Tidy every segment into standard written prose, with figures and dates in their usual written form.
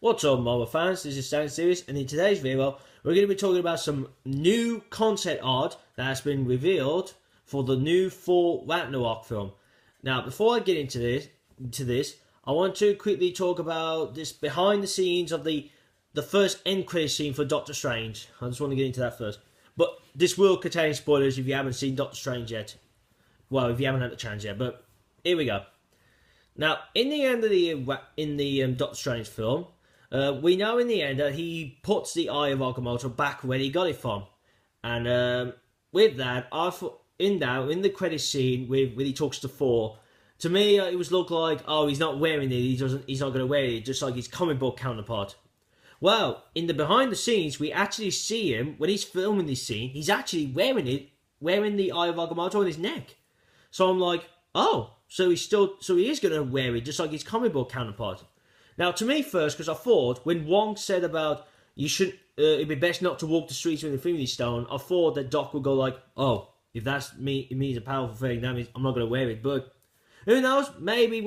What's up, Marvel fans? This is Stan Series, and in today's video, we're going to be talking about some new concept art that has been revealed for the new Thor Ragnarok film. Now, before I get into this, I want to quickly talk about this behind the scenes of the first end credit scene for Doctor Strange. I just want to get into that first. But this will contain spoilers if you haven't seen Doctor Strange yet. Well, if you haven't had the chance yet, but here we go. Now, in the end of the Doctor Strange film, we know in the end that he puts the Eye of Agamotto back where he got it from, and with that, in the credit scene when he talks to Thor, to me it was look like, oh, he's not wearing it. He's not going to wear it, just like his comic book counterpart. Well, in the behind the scenes, we actually see him when he's filming this scene. He's actually wearing the Eye of Agamotto on his neck. So I'm like, oh, so he is going to wear it just like his comic book counterpart. Now, to me first, because I thought when Wong said about it'd be best not to walk the streets with Infinity Stone, I thought that Doc would go like, oh, if that's me, it means a powerful thing. That means I'm not going to wear it. But who knows? Maybe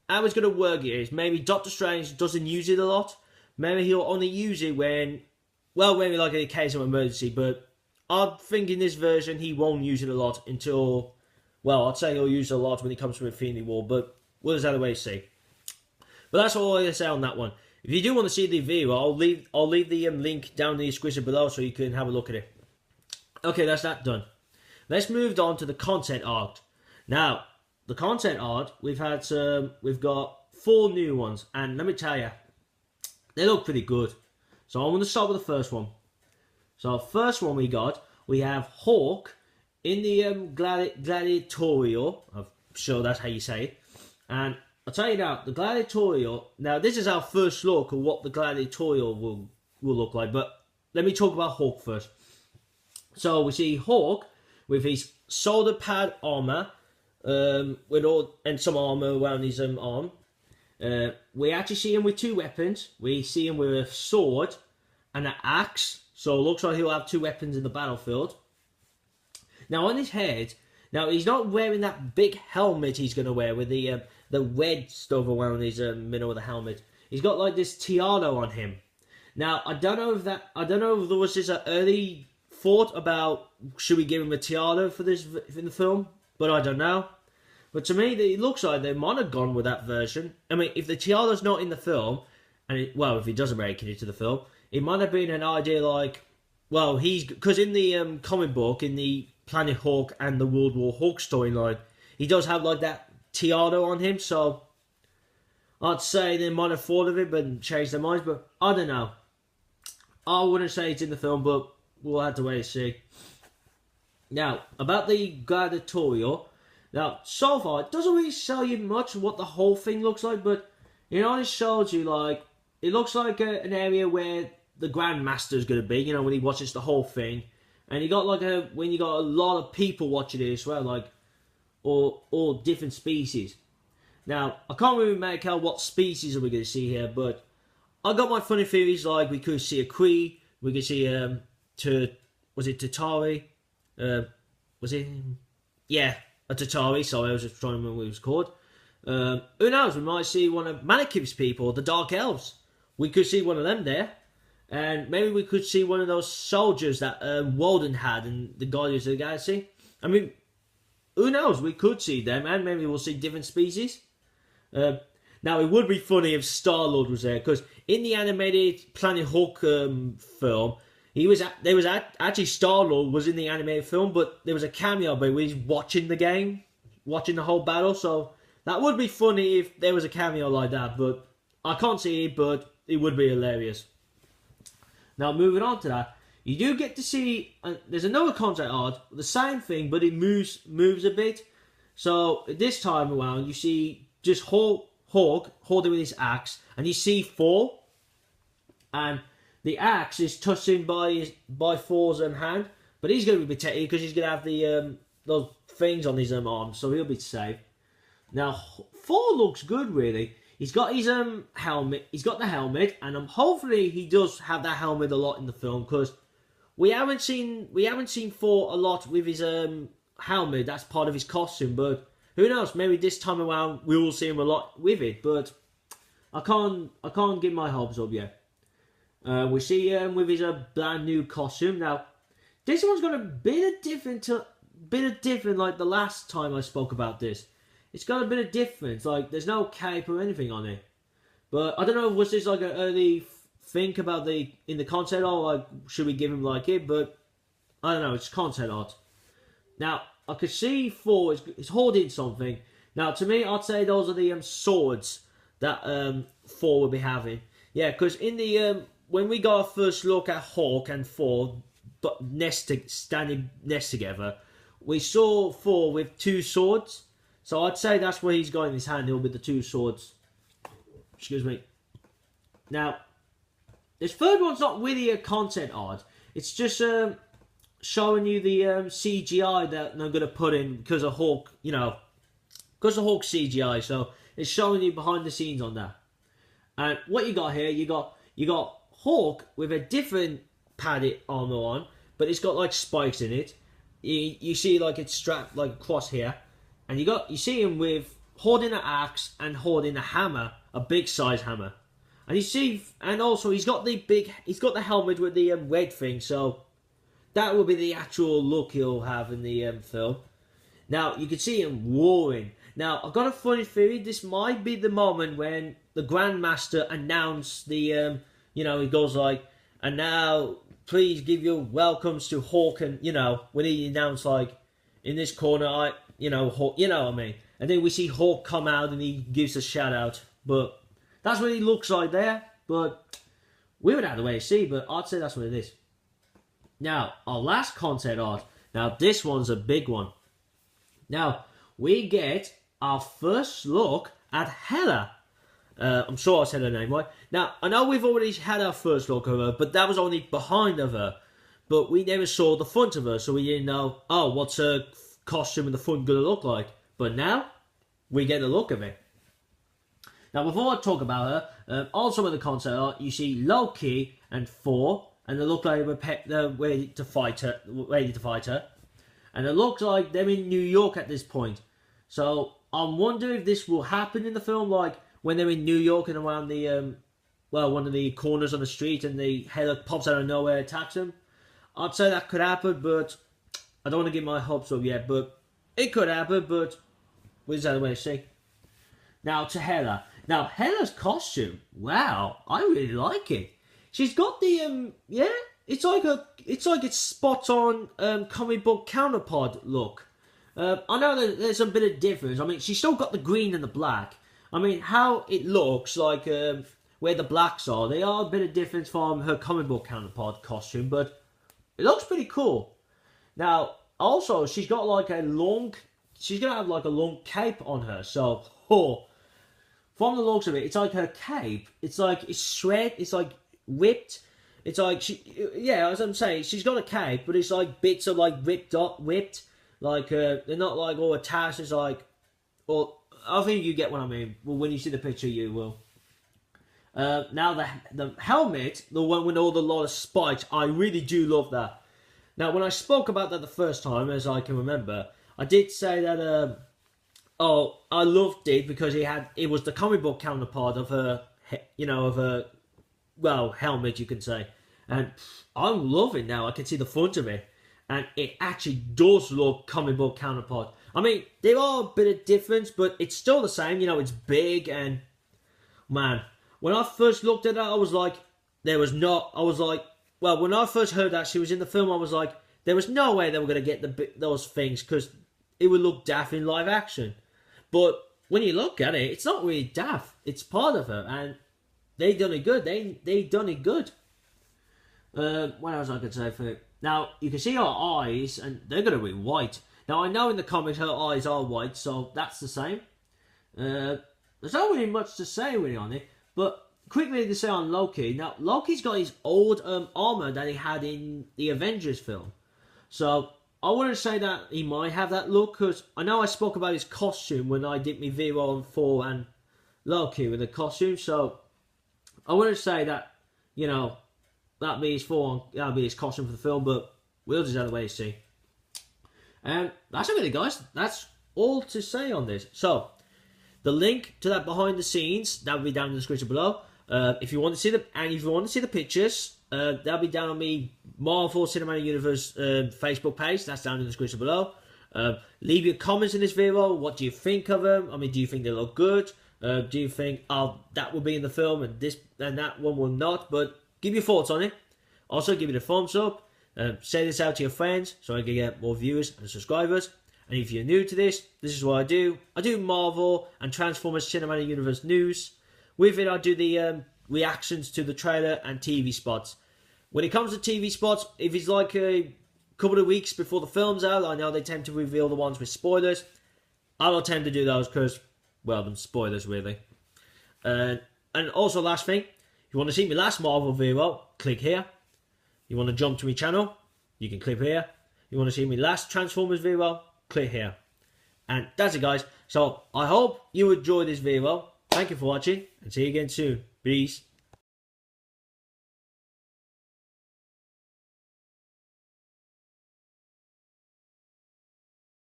how it's going to work is maybe Doctor Strange doesn't use it a lot. Maybe he'll only use it when like in a case of emergency. But I think in this version he won't use it a lot until, well, I'd say he'll use it a lot when it comes to Infinity War. But we'll just have to wait and see. But that's all I can say on that one. If you do want to see the video, I'll leave the link down in the description below so you can have a look at it. Okay, that's that done. Let's move on to the concept art. Now, the concept art, we've got 4 new ones, and let me tell you, they look pretty good. So I'm going to start with the first one. So first one we have Hawk in the gladiatorial. I'm sure that's how you say it, and I'll tell you now, the gladiatorial. Now, this is our first look at what the gladiatorial will look like. But let me talk about Hawk first. So we see Hawk with his shoulder pad armor, and some armor around his arm. We actually see him with 2 weapons. We see him with a sword and an axe. So it looks like he'll have 2 weapons in the battlefield. Now on his head, now he's not wearing that big helmet he's going to wear with the red stuff around his middle of the helmet. He's got like this tiara on him. Now I don't know if there was this early thought about should we give him a tiara for this in the film, but I don't know. But to me, it looks like they might have gone with that version. I mean, if the tiara's not in the film, and if it doesn't make it into the film, it might have been an idea like, well, because in the comic book, in the Planet Hawk and the World War Hulk storyline, he does have like that tiara on him, so I'd say they might have thought of it but changed their minds, but I don't know. I wouldn't say it's in the film, but we'll have to wait and see. Now, about the gladiatorial. Now, so far, it doesn't really show you much what the whole thing looks like, but it only shows you, like, it looks like an area where the Grand Master is going to be, when he watches the whole thing. And you got, when you got a lot of people watching it as well, like, all different species. Now, I can't really make out what species are we going to see here, but I got my funny theories, like, we could see a Kree, we could see, was it Tatari? Yeah. A Tatari, sorry, I was just trying to remember what it was called. Who knows, we might see one of Malekith's people, the Dark Elves. We could see one of them there. And maybe we could see one of those soldiers that Walden had in the Guardians of the Galaxy. I mean, who knows, we could see them, and maybe we'll see different species. Now, it would be funny if Star-Lord was there, because in the animated Planet Hulk film, actually Star-Lord was in the animated film, but there was a cameo where he's watching the game, watching the whole battle, so that would be funny if there was a cameo like that, but I can't see it, but it would be hilarious. Now, moving on to that, you do get to see, there's another concept art, the same thing, but it moves a bit. So, this time around, you see just Hawk holding with his axe, and you see Thor, and the axe is touching by Thor's hand, but he's going to be protected because he's going to have the those things on his arms, so he'll be safe. Now, Thor looks good, really. He's got his helmet. He's got the helmet, and hopefully he does have that helmet a lot in the film, because we haven't seen Thor a lot with his helmet. That's part of his costume, but who knows? Maybe this time around we will see him a lot with it. But I can't get my hopes up yet. We see him with his brand new costume. Now, this one's got a bit of different like the last time I spoke about this. It's got a bit of difference. Like, there's no cape or anything on it. But I don't know, was this like an early think about in the concept art, like, should we give him like it? But I don't know, it's concept art. Now, I could see Thor is holding something. Now, to me, I'd say those are the swords that Thor will be having. Yeah, because in the when we got our first look at Hulk and Thor standing next together, we saw Thor with two swords. So I'd say that's where he's got in his hand. He'll be the two swords. Excuse me. Now, this third one's not really a concept art. It's just showing you the CGI that they're going to put in because of Hulk, you know, because of Hulk CGI. So it's showing you behind the scenes on that. And what you got here, you got Hulk with a different padded armor on, but it's got like spikes in it. You see like it's strapped like across here, and you see him with holding an axe and holding a hammer, a big size hammer. And you see, and also he's got the helmet with the red thing, so that will be the actual look he'll have in the film. Now, you can see him roaring. Now, I've got a funny theory. This might be the moment when the Grandmaster announced the, you know, he goes like, and now, please give your welcomes to Hulk, and, you know, when he announced, like, in this corner, Hulk, you know what I mean. And then we see Hulk come out and he gives a shout out. But that's what he looks like there. But we would have to wait and see, but I'd say that's what it is. Now, our last concept art. Now, this one's a big one. Now, we get our first look at Hela. I'm sure I said her name right. Now, I know we've already had our first look of her, but that was only behind of her. But we never saw the front of her, so we didn't know, oh, what's her costume and the front going to look like. But now, we get a look of it. Now, before I talk about her, also in the concept art, you see Loki and Thor, and they look like they're ready to fight her. And it looks like they're in New York at this point. So, I'm wondering if this will happen in the film, like, when they're in New York and around the, one of the corners on the street, and the Hela pops out of nowhere and attacks them. I'd say that could happen, but I don't want to get my hopes up yet, but it could happen, but we'll just have to wait and see. Now, to Hela. Now, Hela's costume, wow, I really like it. She's got the, it's like it's spot on comic book counterpart look. I know that there's a bit of difference. I mean, she's still got the green and the black. I mean, how it looks like where the blacks are, they are a bit of difference from her comic book counterpart costume, but it looks pretty cool. Now, also, she's got like she's gonna have like a long cape on her, so, from the looks of it, it's like her cape. It's like, it's shred, it's like whipped. It's like, as I'm saying, she's got a cape, but it's like bits of like whipped. Like, they're not like all attached, it's like, well, I think you get what I mean. Well, when you see the picture, you will. Now, the helmet, the one with all the lot of spikes, I really do love that. Now, when I spoke about that the first time, as I can remember, I did say that, I loved it because it was the comic book counterpart of her, helmet, you can say. And I'm loving now. I can see the front of it. And it actually does look comic book counterpart. I mean, there are a bit of difference, but it's still the same. You know, it's big and, man, when I first looked at that, I was like, when I first heard that she was in the film, I was like, there was no way they were going to get those things because it would look daft in live action. But when you look at it, it's not really daft. It's part of her, and they done it good. They done it good. What else I could say for it? Now, you can see her eyes, and they're going to be white. Now, I know in the comics her eyes are white, so that's the same. There's not really much to say really on it, but quickly to say on Loki. Now, Loki's got his old armor that he had in the Avengers film. So, I wouldn't say that he might have that look, because I know I spoke about his costume when I did my video on Thor and Loki with the costume, so I wouldn't say that, that'd be his costume for the film, but we'll just have to wait and see. And that's it, guys. That's all to say on this. So, the link to that behind the scenes, that will be down in the description below. If you want to see the pictures, that'll be down on the Marvel Cinematic Universe Facebook page. That's down in the description below. Leave your comments in this video. What do you think of them? I mean, do you think they look good? Do you think, oh, that will be in the film and this and that one will not? But give your thoughts on it. Also, give it a thumbs up. Say this out to your friends so I can get more viewers and subscribers. And if you're new to this, this is what I do. I do Marvel and Transformers Cinematic Universe news. With it, I do the reactions to the trailer and TV spots. When it comes to TV spots, if it's like a couple of weeks before the film's out, I know they tend to reveal the ones with spoilers. I don't tend to do those because, well, them spoilers really. And also, last thing, if you want to see my last Marvel video, click here. You want to jump to my channel, you can click here. You want to see my last Transformers video, click here. And that's it, guys. So I hope you enjoyed this video. Thank you for watching and see you again soon. Peace.